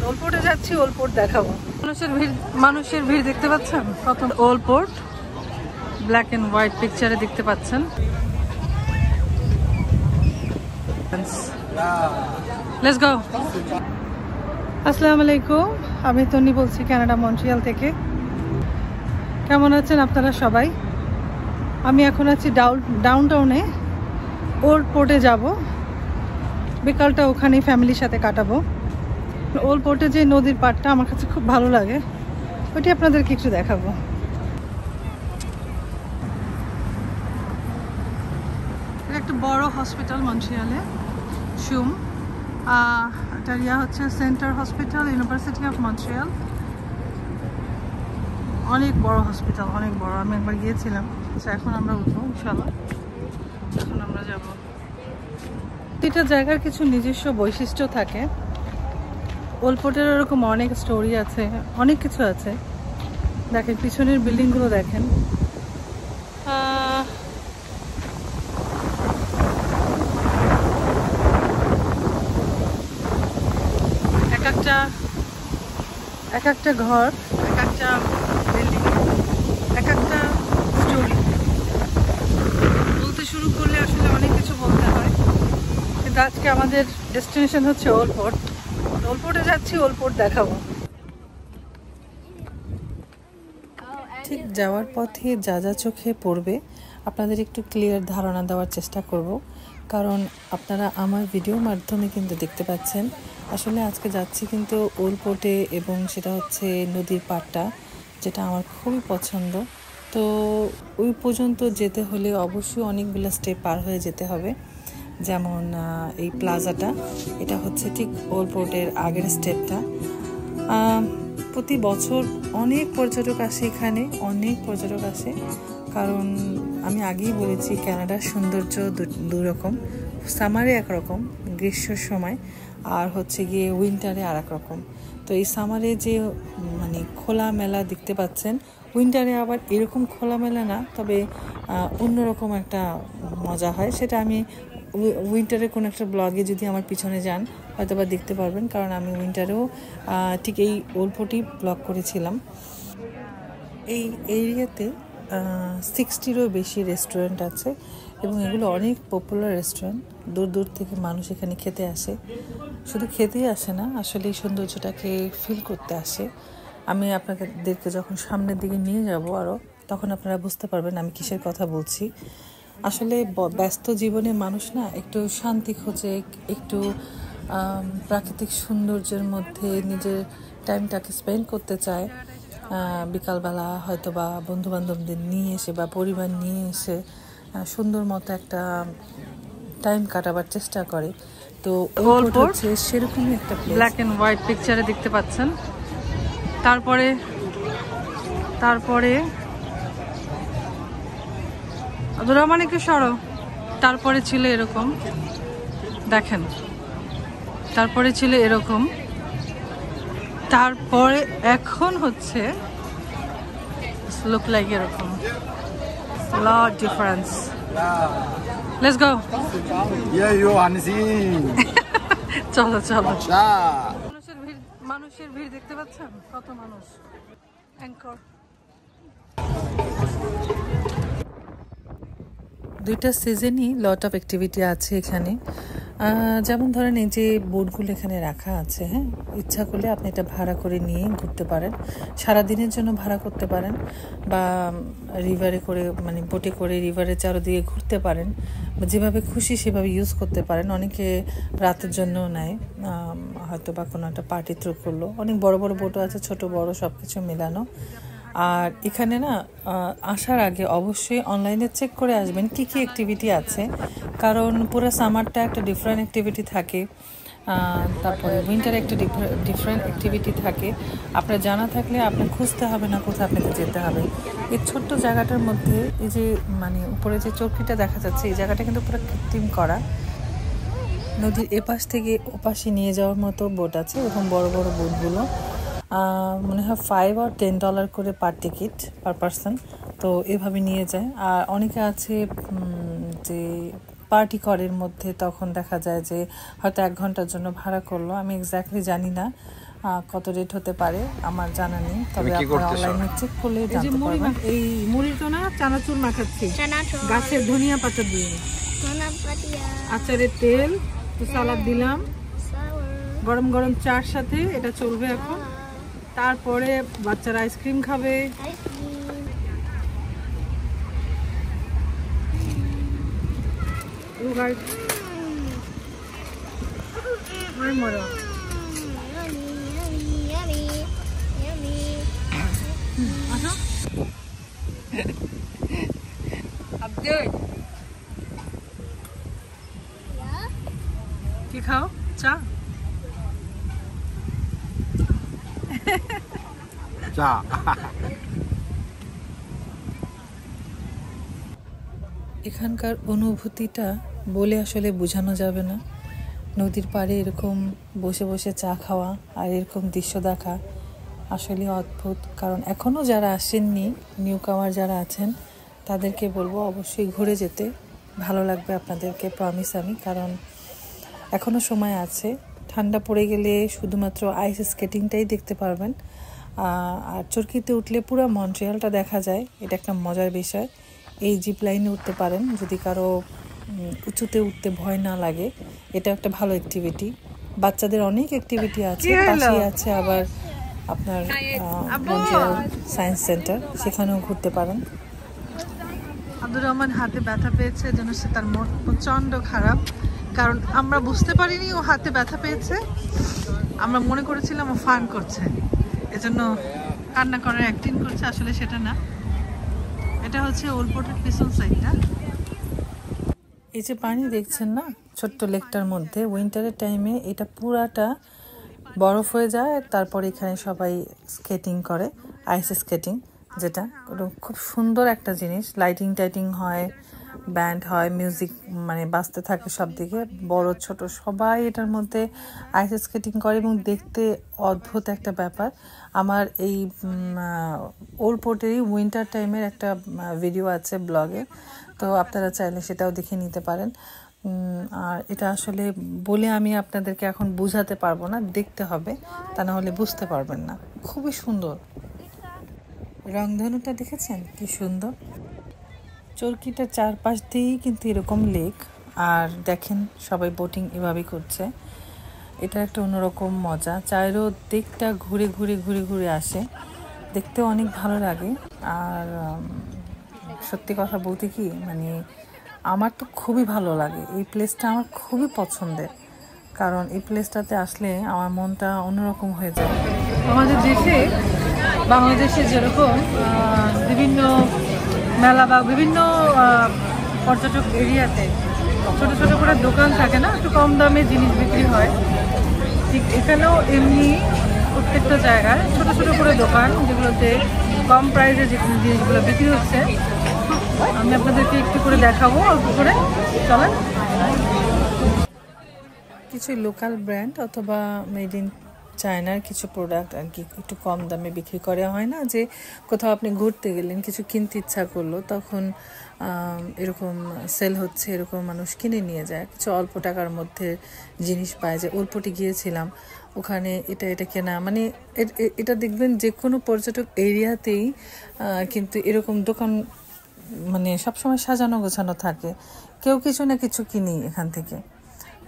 Old পোর্টে যাচ্ছি, old port দেখাবো। মানুষের ভিড় দেখতে পাচ্ছেন কত। Old port black and white পিকচারে দেখতে পাচ্ছেন। Let's go. আসসালামু আলাইকুম, আমি তন্নি বলছি কানাডা মন্ট্রিয়াল থেকে। কেমন আছেন আপনারা সবাই? আমি এখন আছি ডাউনটাউনে, ওল্ড পোর্টে যাব। বিকালটা ওখানেই ফ্যামিলির সাথে কাটাবো। ওল্ড পোর্টে যে নদীর পাড়টা আমার কাছে খুব ভালো লাগে, ওইটি আপনাদেরকে একটু দেখাবো। এটা একটা বড় হসপিটাল মন্ট্রিয়ালে, শুম। এটার হচ্ছে centre hospital, university of Montreal. অনেক বড় হসপিটাল, অনেক বড়। আমি একবার গিয়েছিলাম। আচ্ছা, এখন আমরা উঠবো ইনশাআল্লাহ। এখন আমরা যাব। প্রতিটা জায়গার কিছু নিজস্ব বৈশিষ্ট্য থাকে। ওল্ড পোর্টের এরকম অনেক স্টোরি আছে, অনেক কিছু আছে। দেখেন পিছনের বিল্ডিংগুলো দেখেন। এক একটা ঘর, এক একটা বিল্ডিং, এক একটা স্টোরি। বলতে শুরু করলে আসলে অনেক কিছু বলতে হয়, কিন্তু আজকে আমাদের ডেস্টিনেশন হচ্ছে ওল্ড পোর্ট। ওল্ড পোর্টে যাচ্ছি, ওল্ড পোর্ট দেখাবো। ঠিক যাওয়ার পথে যা যা চোখে পড়বে আপনাদের একটু ক্লিয়ার ধারণা দেওয়ার চেষ্টা করব, কারণ আপনারা আমার ভিডিওর মাধ্যমে কিন্তু দেখতে পাচ্ছেন। আসলে আজকে যাচ্ছি কিন্তু ওল্ড পোর্টে, এবং সেটা হচ্ছে নদীর পাড়টা, যেটা আমার খুবই পছন্দ। তো ওই পর্যন্ত যেতে হলে অবশ্যই অনেকগুলো স্টেপ পার হয়ে যেতে হবে। যেমন এই প্লাজাটা, এটা হচ্ছে ঠিক ওল্ড পোর্টের আগের স্টেপটা। প্রতি বছর অনেক পর্যটক আসে এখানে, অনেক পর্যটক আসে। কারণ আমি আগেই বলেছি কানাডার সৌন্দর্য দুই রকম। সামারে একরকম, গ্রীষ্মের সময়, আর হচ্ছে গিয়ে উইন্টারে আর এক রকম। তো এই সামারে যে মানে খোলামেলা দেখতে পাচ্ছেন, উইন্টারে আবার এরকম খোলামেলা না, তবে অন্যরকম একটা মজা হয়। সেটা আমি উইন্টারে কোনো একটা ব্লগে যদি আমার পিছনে যান হয়তো বা দেখতে পারবেন, কারণ আমি উইন্টারেও ঠিক এই ওল্ড পোর্টই ব্লগ করেছিলাম। এই এরিয়াতে 60-রও বেশি রেস্টুরেন্ট আছে, এবং এগুলো অনেক পপুলার রেস্টুরেন্ট। দূর দূর থেকে মানুষ এখানে খেতে আসে। শুধু খেতেই আসে না, আসলে এই সৌন্দর্যটাকে ফিল করতে আসে। আমি আপনাদেরকে যখন সামনের দিকে নিয়ে যাব আরও, তখন আপনারা বুঝতে পারবেন আমি কিসের কথা বলছি। আসলে ব্যস্ত জীবনে মানুষ না একটু শান্তি খোঁজে, একটু প্রাকৃতিক সৌন্দর্যের মধ্যে নিজের টাইমটাকে স্পেন্ড করতে চায়। বিকালবেলা হয়তো বা বন্ধুবান্ধবদের নিয়ে এসে বা পরিবার নিয়ে এসে সুন্দর মতো একটা টাইম কাটাবার চেষ্টা করে। তো ওল্ড পোর্ট হচ্ছে সেরকমই একটা প্লেস। ব্ল্যাক এন্ড হোয়াইট পিকচারে দেখতে পাচ্ছেন। তারপরে রহমান একটু সরো। তারপরে ছিল এরকম, দেখেন, তারপরে ছিল এরকম, তারপরে এখন হচ্ছে লুক লাইক এরকম। লট ডিফারেন্স। Let's go. চলো চলো। মানুষের ভিড় দেখতে পাচ্ছেন কত মানুষ। অ্যাঙ্কর দুইটা সিজনই লট অফ অ্যাক্টিভিটি আছে এখানে। যেমন ধরেন এই যে বোটগুলো এখানে রাখা আছে, হ্যাঁ, ইচ্ছা করলে আপনি এটা ভাড়া করে নিয়ে ঘুরতে পারেন, সারাদিনের জন্য ভাড়া করতে পারেন, বা রিভারে করে মানে বোটে করে রিভারের চারদিকে ঘুরতে পারেন, যেভাবে খুশি সেভাবে ইউজ করতে পারেন। অনেকে রাতের জন্যও নেয়, হয়তো বা কোনো একটা পার্টি থ্রু করলো। অনেক বড় বড় বোটও আছে, ছোট বড় সব কিছু মেলানো। আর এখানে না আসার আগে অবশ্যই অনলাইনে চেক করে আসবেন কি কি অ্যাক্টিভিটি আছে, কারণ পুরো সামারটা একটা ডিফারেন্ট অ্যাক্টিভিটি থাকে, তারপরে উইন্টারে একটা ডিফারেন্ট অ্যাক্টিভিটি থাকে। আপনার জানা থাকলে আপনার খুঁজতে হবে না কোথায় আপনাকে যেতে হবে। এই ছোট্ট জায়গাটার মধ্যে এই যে মানে উপরে যে চৌকিটা দেখা যাচ্ছে, এই জায়গাটা কিন্তু পুরো কৃত্রিম করা। নদীর এপাশ থেকে ওপাশে নিয়ে যাওয়ার মতো বোট আছে, এরকম বড় বড় বোটগুলো। মনে হয় $5 or $10 করে পার টিকিট পার পারসন। তো এভাবে নিয়ে যায়। আর অনেকে আছে যে পার্টি করের মধ্যে, তখন দেখা যায় যে হয়তো 1 ঘন্টার জন্য ভাড়া করলো। আমি এক্স্যাক্টলি জানি না, কত রেট হতে পারে আমার জানা নেই, তবে আপনারা অনলাইনে চেক করলে জানতে পারবেন। এই মুড়ি তো না, চানাচুর মাখাচ্ছি গাছের ধনিয়া পাতা দিয়ে, আচারের তেল, তো সালাদ দিলাম, গরম গরম চার সাথে এটা চলবে এখন। তারপরে বাচ্চারা আইসক্রিম খাবে। কি খাও? চা? চা। এখানকার অনুভূতিটা বলে আসলে বোঝানো যাবে না। নদীর পাড়ে এরকম বসে বসে চা খাওয়া আর এরকম দৃশ্য দেখা আসলে অদ্ভুত। কারণ এখনও যারা আসেননি, নিউ কামার যারা আছেন, তাদেরকে বলবো অবশ্যই ঘুরে যেতে, ভালো লাগবে আপনাদেরকে, প্রমিস আমি। কারণ এখনও সময় আছে, ঠান্ডা পড়ে গেলে শুধুমাত্র আইস স্কেটিংটাই দেখতে পারবেন। আর চরকিতে উঠলে পুরো মন্ট্রিয়ালটা দেখা যায়, এটা একটা মজার বিষয়। এই জিপ লাইনে উঠতে পারেন যদি কারো উঁচুতে উঠতে ভয় না লাগে, এটা একটা ভালো অ্যাক্টিভিটি। বাচ্চাদের অনেক অ্যাক্টিভিটি আছে, পাশেই আছে আবার আপনার মন্ট্রিয়াল সায়েন্স সেন্টার, সেখানেও ঘুরতে পারেন। আব্দুর রহমান হাতে ব্যথা পেয়েছে, যেন সে তার মন প্রচণ্ড খারাপ, কারণ আমরা বুঝতে পারিনি ও হাতে ব্যথা পেয়েছে। আমরা মনে করেছিলাম ও ফান করছে, এজন্য কান্না করার অ্যাক্টিং করছে, আসলে সেটা না। এটা হচ্ছে ওলপোর্টের পিছন সাইডটা। এই যে পানি দেখছেন না ছোট্ট লেকটার মধ্যে, উইন্টারের টাইমে এটা পুরাটা বরফ হয়ে যায়। তারপর এখানে সবাই স্কেটিং করে, আইস স্কেটিং, যেটা খুব সুন্দর একটা জিনিস। লাইটিং টাইটিং হয়, ব্যান্ড হয়, মিউজিক মানে বাজতে থাকে সব দিকে, বড় ছোট সবাই এটার মধ্যে আইস স্কেটিং করে এবং দেখতে অদ্ভুত একটা ব্যাপার। আমার এই ওলপোর্টেরই উইন্টার টাইমের একটা ভিডিও আছে ব্লগে, তো আপনারা চাইলে সেটাও দেখে নিতে পারেন। আর এটা আসলে বলে আমি আপনাদেরকে এখন বোঝাতে পারবো না, দেখতে হবে, তা না হলে বুঝতে পারবেন না। খুবই সুন্দর। রংধনুটা দেখেছেন কি সুন্দর? চরকিটার চারপাশ দিয়েই কিন্তু এরকম লেক, আর দেখেন সবাই বোটিং এভাবেই করছে। এটা একটা অন্যরকম মজা, চাইরো দিকটা ঘুরে ঘুরে ঘুরে ঘুরে আসে, দেখতে অনেক ভালো লাগে। আর সত্যি কথা বলতে কি, মানে আমার তো খুবই ভালো লাগে এই প্লেসটা, আমার খুবই পছন্দের। কারণ এই প্লেসটাতে আসলে আমার মনটা অন্যরকম হয়ে যায়। আমাদের দেশে, বাংলাদেশে যেরকম বিভিন্ন মেলা বা বিভিন্ন পর্যটক এরিয়াতে ছোটো ছোটো করে দোকান থাকে না, একটু কম দামে জিনিস বিক্রি হয়, ঠিক এখানেও এমনি প্রত্যেকটা জায়গায় ছোটো ছোটো করে দোকান, যেগুলোতে কম প্রাইসে যে জিনিসগুলো বিক্রি হচ্ছে। আমি আপনাদেরকে একটু করে দেখাবো, অল্প করে চলেন। কিছু লোকাল ব্র্যান্ড অথবা মেড ইন চায়নার কিছু প্রোডাক্ট আর কি একটু কম দামে বিক্রি করা হয় না, যে কোথাও আপনি ঘুরতে গেলেন, কিছু কিনতে ইচ্ছা করলো, তখন এরকম সেল হচ্ছে, এরকম মানুষ কিনে নিয়ে যায়, কিছু অল্প টাকার মধ্যে জিনিস পায়। যে ওলপোর্টে গিয়েছিলাম, ওখানে এটা কেনা, মানে এটা দেখবেন যে কোনো পর্যটক এরিয়াতেই কিন্তু এরকম দোকান মানে সবসময় সাজানো গোছানো থাকে। কেউ কিছু না কিছু কিনি এখান থেকে,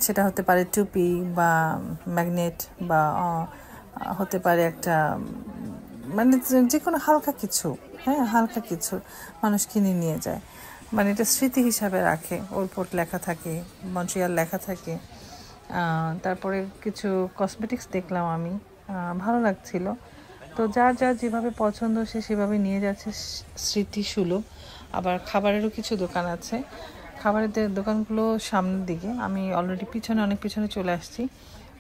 সেটা হতে পারে টুপি বা ম্যাগনেট, বা হতে পারে একটা মানে যে কোনো হালকা কিছু, হ্যাঁ হালকা কিছু মানুষ কিনে নিয়ে যায়, মানে এটা স্মৃতি হিসাবে রাখে। ওলপোর্ট লেখা থাকে, মন্ট্রিয়াল লেখা থাকে। তারপরে কিছু কসমেটিক্স দেখলাম আমি, ভালো লাগছিল। তো যার যার যেভাবে পছন্দ সে সেভাবে নিয়ে যাচ্ছে, স্মৃতিসুলভ। আবার খাবারেরও কিছু দোকান আছে, খাবারের দোকানগুলো সামনের দিকে। আমি অলরেডি অনেক পিছনে চলে আসছি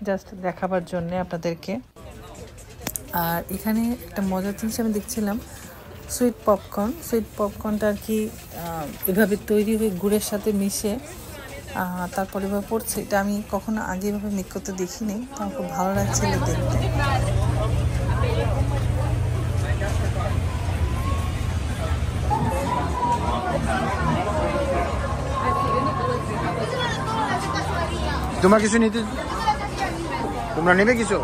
জাস্ট দেখাবার জন্যে আপনাদেরকে। আর এখানে একটা মজার জিনিস আমি দেখছিলাম, সুইট পপকর্নটা আর কি এভাবে তৈরি হয়ে গুড়ের সাথে মিশে তারপরে এভাবে পড়ছে। এটা আমি কখনো আগে এভাবে মেক করতে দেখিনি, তো আমার খুব ভালো লাগছিল দেখতে। তোমার কিছু নিতে, তোমরা নেবে কিছু?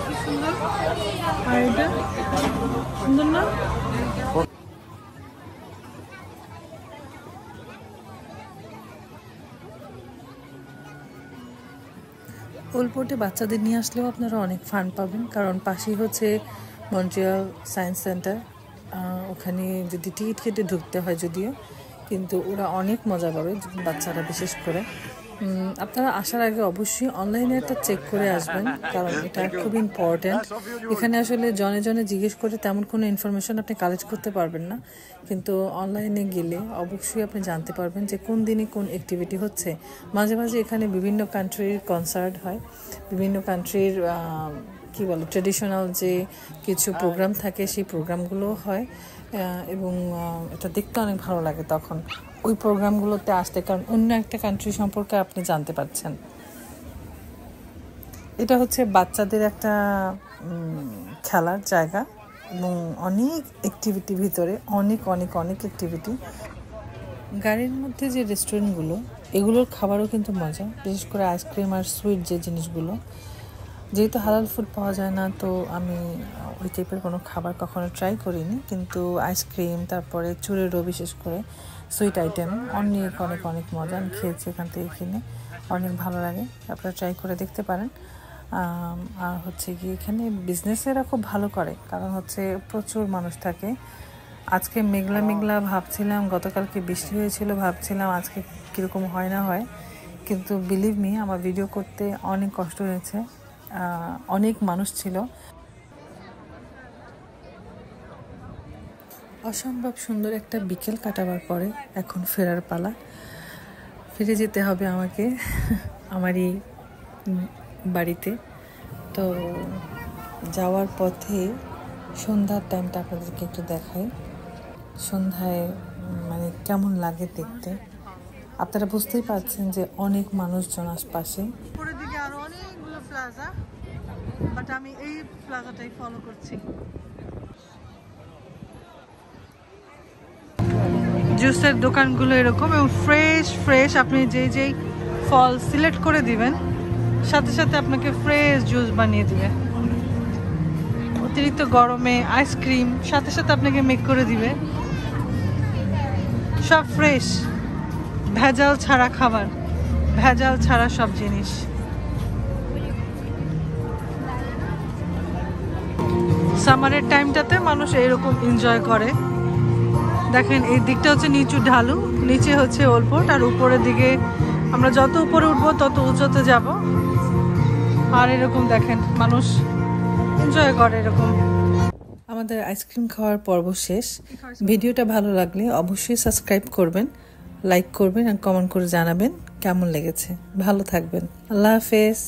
কি সুন্দর, আর এটা সুন্দর না? ওলপোর্টে বাচ্চাদের নিয়ে আসলেও আপনারা অনেক ফান পাবেন, কারণ পাশেই হচ্ছে মন্ট্রিয়াল সায়েন্স সেন্টার। ওখানে যদি টিকিট কেটে ঢুকতে হয় যদিও, কিন্তু ওরা অনেক মজা পাবে, বাচ্চারা বিশেষ করে। আপনারা আসার আগে অবশ্যই অনলাইনে একটা চেক করে আসবেন, কারণ এটা খুব ইম্পর্ট্যান্ট। এখানে আসলে জনে জনে জিজ্ঞেস করে তেমন কোনো ইনফরমেশন আপনি কালেক্ট করতে পারবেন না, কিন্তু অনলাইনে গেলে অবশ্যই আপনি জানতে পারবেন যে কোন দিনে কোন অ্যাক্টিভিটি হচ্ছে। মাঝে মাঝে এখানে বিভিন্ন কান্ট্রির কনসার্ট হয়, বিভিন্ন কান্ট্রির কী বলে ট্রেডিশনাল যে কিছু প্রোগ্রাম থাকে সেই প্রোগ্রামগুলোও হয়, এবং এটা দেখতে অনেক ভালো লাগে তখন ওই প্রোগ্রামগুলোতে আসতে, কারণ অন্য একটা কান্ট্রি সম্পর্কে আপনি জানতে পারছেন। এটা হচ্ছে বাচ্চাদের একটা খেলার জায়গা, এবং অনেক অ্যাক্টিভিটি ভিতরে, অনেক অনেক অনেক অ্যাক্টিভিটি। গাড়ির মধ্যে যে রেস্টুরেন্টগুলো, এগুলোর খাবারও কিন্তু মজা, বিশেষ করে আইসক্রিম আর সুইট যে জিনিসগুলো। যেহেতু হালাল ফুড পাওয়া যায় না, তো আমি ওই টাইপের কোনো খাবার কখনো ট্রাই করিনি, কিন্তু আইসক্রিম, তারপরে চুড়েরও বিশেষ করে সুইট আইটেম অনেক অনেক অনেক মজা। আমি খেয়েছি এখান থেকে কিনে, অনেক ভালো লাগে, আপনারা ট্রাই করে দেখতে পারেন। আর হচ্ছে কি এখানে বিজনেসেরা খুব ভালো করে, কারণ হচ্ছে প্রচুর মানুষ থাকে। আজকে মেঘলা মেঘলা ভাবছিলাম, গতকালকে বৃষ্টি হয়েছিল, ভাবছিলাম আজকে কীরকম হয় না হয়, কিন্তু বিলিভ মি আমার ভিডিও করতে অনেক কষ্ট হয়েছে, অনেক মানুষ ছিল। অসম্ভব সুন্দর একটা বিকেল কাটাবার পরে এখন ফেরার পালা, ফিরে যেতে হবে আমাকে আমারই বাড়িতে। তো যাওয়ার পথে সন্ধ্যার টাইমটা আপনাদেরকে একটু দেখাই, সন্ধ্যায় মানে কেমন লাগে দেখতে। আপনারা বুঝতেই পারছেন যে অনেক মানুষজন আশপাশে। উপরের দিকে আরো অনেকগুলো প্লাজা, বাট আমি এই প্লাজাটাই ফলো করছি। জুসের দোকানগুলো এরকম, এবং ফ্রেশ ফ্রেশ আপনি যেই ফল সিলেক্ট করে দিবেন, সাথে সাথে আপনাকে ফ্রেশ জুস বানিয়ে দিবে। অতিরিক্ত গরমে আইসক্রিম সাথে সাথে আপনাকে মেক করে দিবে, সব ফ্রেশ, ভেজাল ছাড়া খাবার, ভেজাল ছাড়া সব জিনিস। সামারের টাইমটাতে মানুষ এরকম এনজয় করে। দেখেন এই দিকটা হচ্ছে নিচু ঢালু, নিচে হচ্ছে ওলপোর্ট, আর উপরের দিকে আমরা যত উপরে উঠবো তত উঁচুতে যাব। আর এরকম দেখেন মানুষ এনজয় করে এরকম। আমাদের আইসক্রিম খাওয়ার পর্ব শেষ। ভিডিওটা ভালো লাগলে অবশ্যই সাবস্ক্রাইব করবেন, লাইক করবেন, আর কমেন্ট করে জানাবেন কেমন লেগেছে। ভালো থাকবেন, আল্লাহ হাফেজ।